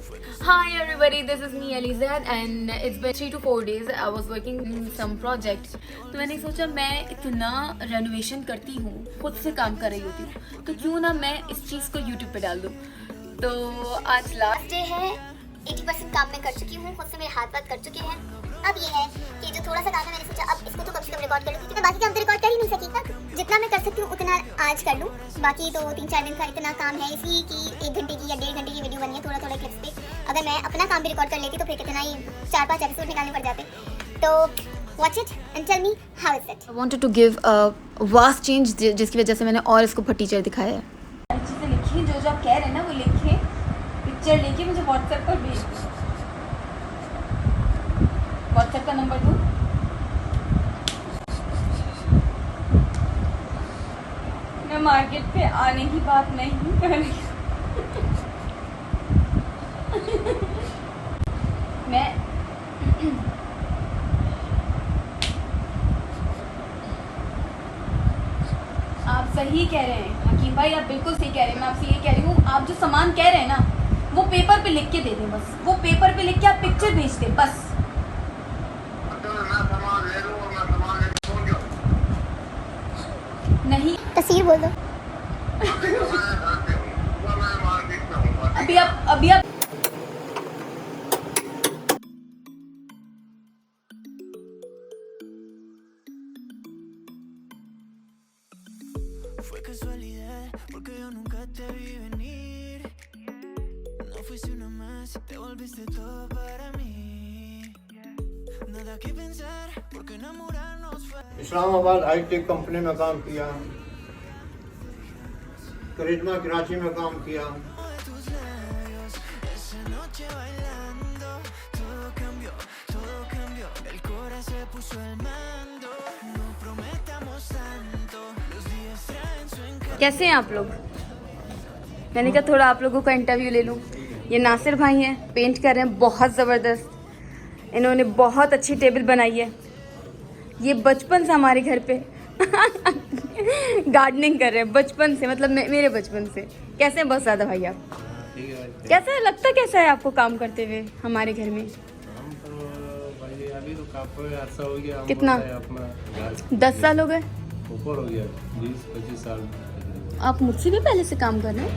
Hi everybody, this is me Alizad and it's been 3 to 4 days. I was working in some project. तो मैंने सोचा मैं इतना renovation करती हूँ, खुद से काम कर रही होती हूँ, तो क्यों ना मैं इस चीज़ को YouTube पे डाल दूँ। तो आज लास्ट डे है, 80% काम मैं कर चुकी हूँ, खुद से मेरे हाथ बात कर चुके हैं। अब ये है कि जो थोड़ा सा काम है मैंने सोचा अब इसको तो कम से कम रिकॉर्ड कर लूँ, क्योंकि मैं बाकी काम तो रिकॉर्ड कर ही नहीं सकी ना। जितना मैं कर सकती हूँ उतना आज कर लूँ, बाकी तो 3-4 दिन का इतना काम है इसी की 1 घंटे की या 1.5 घंटे की वीडियो बनी है थोड़ा थोड़ा क्लिप्स पे। अगर मैं अपना काम भी रिकॉर्ड कर लेती तो फिर कितना ही 4-5 एपिसोड निकालने पड़ जाते। तो watch it and tell me how is it. I wanted to give a vast change जिसकी वजह से मैंने और इसको फटीचर दिखाया है। चीज़ें लिखी जो आप कह रहे हैं ना वो लिखे, पिक्चर लेके मुझे व्हाट्सएप पर भेज दो। व्हाट्सएप का नंबर दूँ? मैं मार्केट पे आने की बात नहीं कर रही। मैं आप सही कह रहे हैं हकीम भाई, आप बिल्कुल सही कह रहे हैं। मैं आपसे ये कह रही हूँ, आप जो सामान कह रहे हैं ना वो पेपर पे लिख के दे दें, बस वो पेपर पे लिख के आप पिक्चर भेज दें बस। नहीं तस्वीर बोल दो। अभी आप Fue casualidad, porque yo nunca te vi venir. No fuiste una más, te volviste todo para mí. Nada que pensar, porque enamorarnos fue. Islamabad hi tech company में काम किया, करिश्मा कराची में काम किया। De tus labios, esa noche bailando, todo cambió, el corazón se puso al mando. No prometamos tanto, los días traen su encanto. कैसे हैं आप लोग? मैंने कहा थोड़ा आप लोगों का इंटरव्यू ले लूँ। ये नासिर भाई हैं, पेंट कर रहे हैं बहुत ज़बरदस्त। इन्होंने बहुत अच्छी टेबल बनाई है। ये बचपन से हमारे घर पे गार्डनिंग कर रहे हैं, बचपन से, मतलब मेरे बचपन से। कैसे हैं बहुत ज़्यादा भाई आप? कैसा लगता, कैसा है आपको काम करते हुए हमारे घर में? भाई अभी तो काफी अर्सा हो गया। कितना? अपना 10 साल हो गए? ऊपर हो गया, 20-25 साल। आप मुझसे भी पहले से काम कर रहे हैं?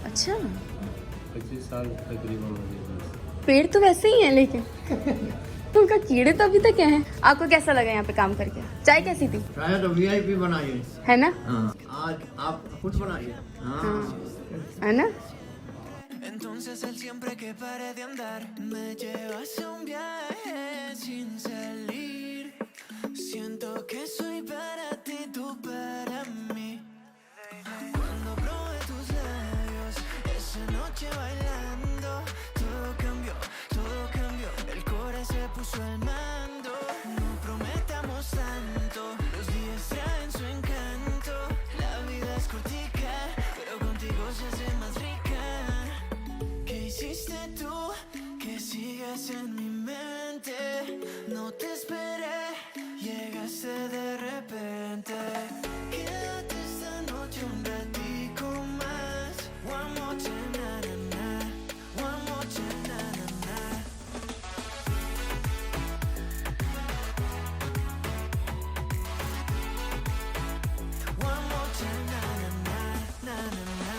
अच्छा, 25 साल तकरीबन हो गया। पेड़ तो वैसे ही हैं लेकिन उनका कीड़े तो अभी तक हैं। आपको कैसा लगा यहाँ पे काम करके? चाय कैसी थी? चाहे तो वीआईपी बनाइए। है ना? हाँ, आज आप खुद बनाइए। हाँ, है ना? Entonces él siempre que pare de andar me llevas a un viaje sin salir. Siento que soy para ti, tú para mí. Cuando probé tus labios, esa noche bailando, todo cambió, el corazón se puso al mando. No prometamos tanto, los días traen su encanto. La vida es cortica, pero contigo se hace más rica. ¿Qué hiciste tú? Que sigues en mi mente. No te esperé, llegaste de repente. Quédate esta noche un ratico más. One more time, na na na. One more time, na na na. One more time, na na na, na na na.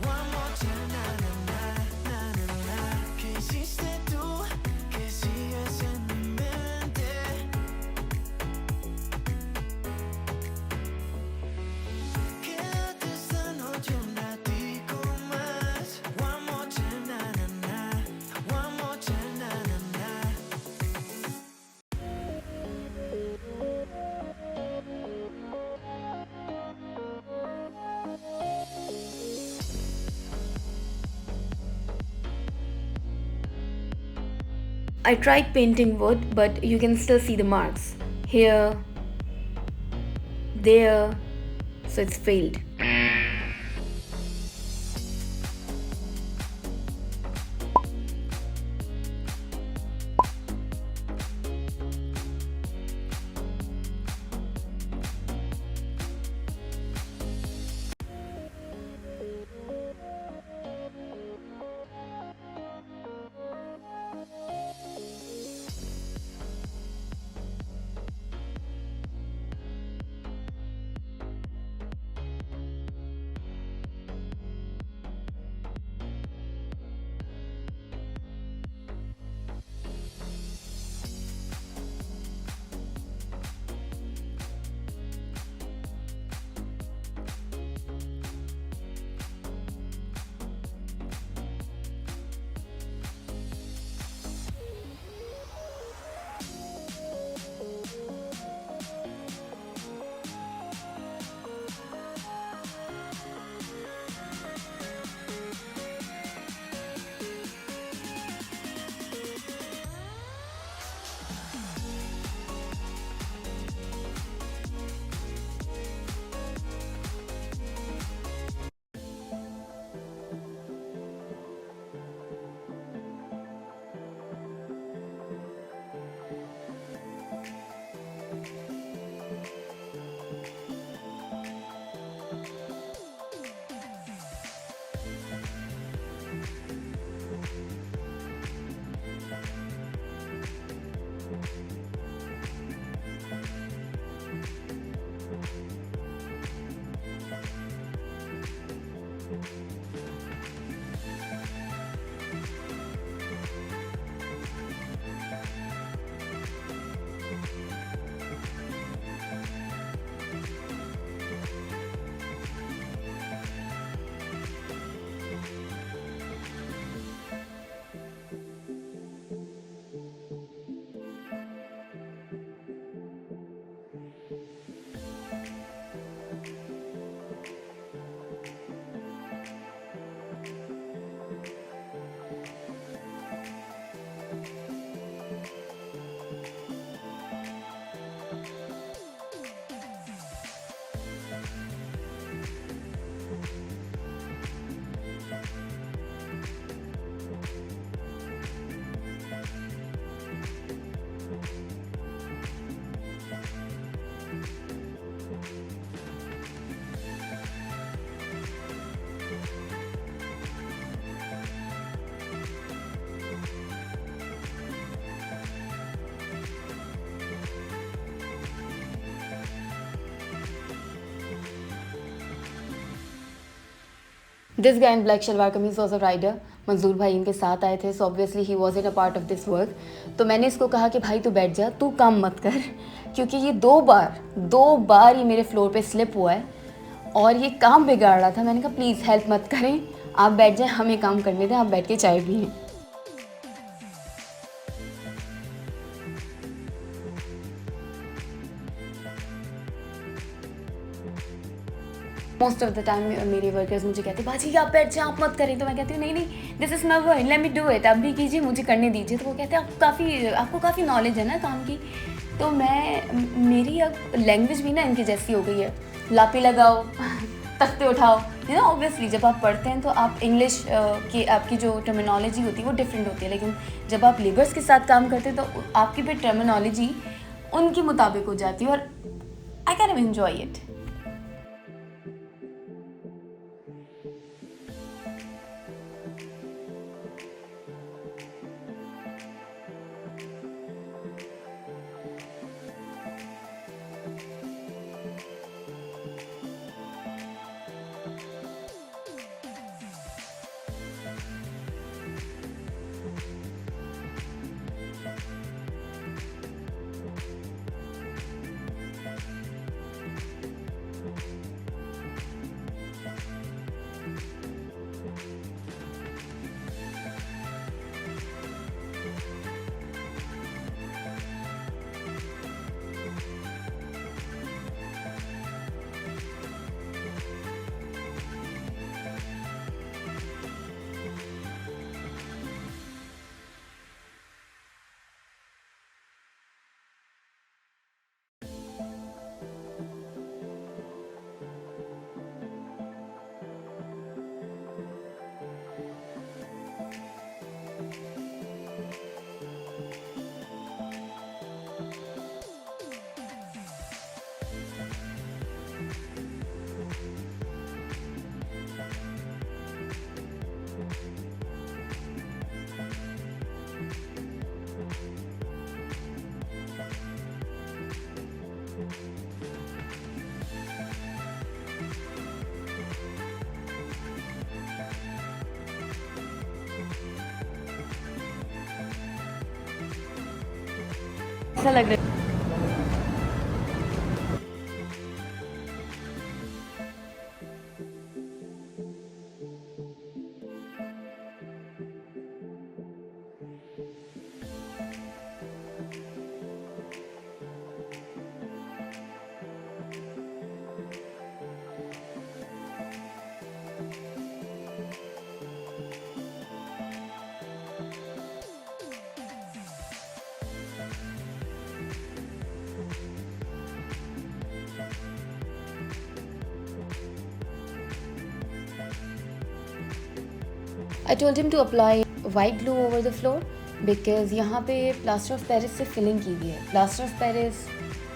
One more time, na na na, na na na. ¿Qué hiciste tú? Que sigues en mi mente. Quédate esta noche un ratico más. One more time, na na na. One more time, na na na. I tried painting wood, but you can still see the marks here, there, so it's failed. This guy in black shalwar kameez was a rider, मंजूर भाई इनके साथ आए थे, so obviously he was in a part of this work. तो मैंने इसको कहा कि भाई तू बैठ जा, तू काम मत कर, क्योंकि ये दो बार ये मेरे फ्लोर पे स्लिप हुआ है और ये काम बिगाड़ रहा था। मैंने कहा प्लीज़ हेल्प मत करें, आप बैठ जाएं, हमें काम करने दें, आप बैठ के चाय पिएं। मोस्ट ऑफ द टाइम मेरे वर्कर्स मुझे कहते हैं बाजी आप बैठ जाए, आप मत करें। तो मैं कहती हूँ नहीं नहीं, this is my work, let me do it, आप भी कीजिए, मुझे करने दीजिए। तो वो कहते हैं आपको काफ़ी नॉलेज है ना काम की। तो मेरी अब लैंग्वेज भी ना इनकी जैसी हो गई है, लापी लगाओ तख्ते उठाओ, यू नो। ऑब्वियसली जब आप पढ़ते हैं तो आप इंग्लिश की आपकी जो टर्मिनोलॉजी होती है वो डिफरेंट होती है, लेकिन जब आप लेबर्स के साथ काम करते हैं तो आपकी भी टर्मिनोलॉजी उनके मुताबिक हो जाती है और आई कैन एंजॉय इट। ऐसा लग रहा है I told him to apply white glue over the floor because यहाँ पे प्लास्टर ऑफ पेरिस से फिलिंग की हुई है। प्लास्टर ऑफ पेरिस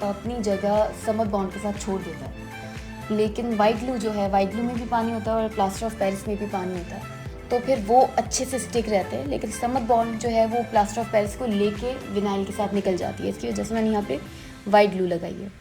अपनी जगह समर बॉन्ड के साथ छोड़ देता है, लेकिन वाइट ग्लू जो है, वाइट ग्लू में भी पानी होता है और प्लास्टर ऑफ पेरिस में भी पानी होता है, तो फिर वो अच्छे से स्टिक रहते हैं। लेकिन समर बॉन्ड जो है वो प्लास्टर ऑफ पेरिस को लेके विनाइल के साथ निकल जाती है, इसकी वजह से मैंने यहाँ पे वाइट ग्लू लगाई है।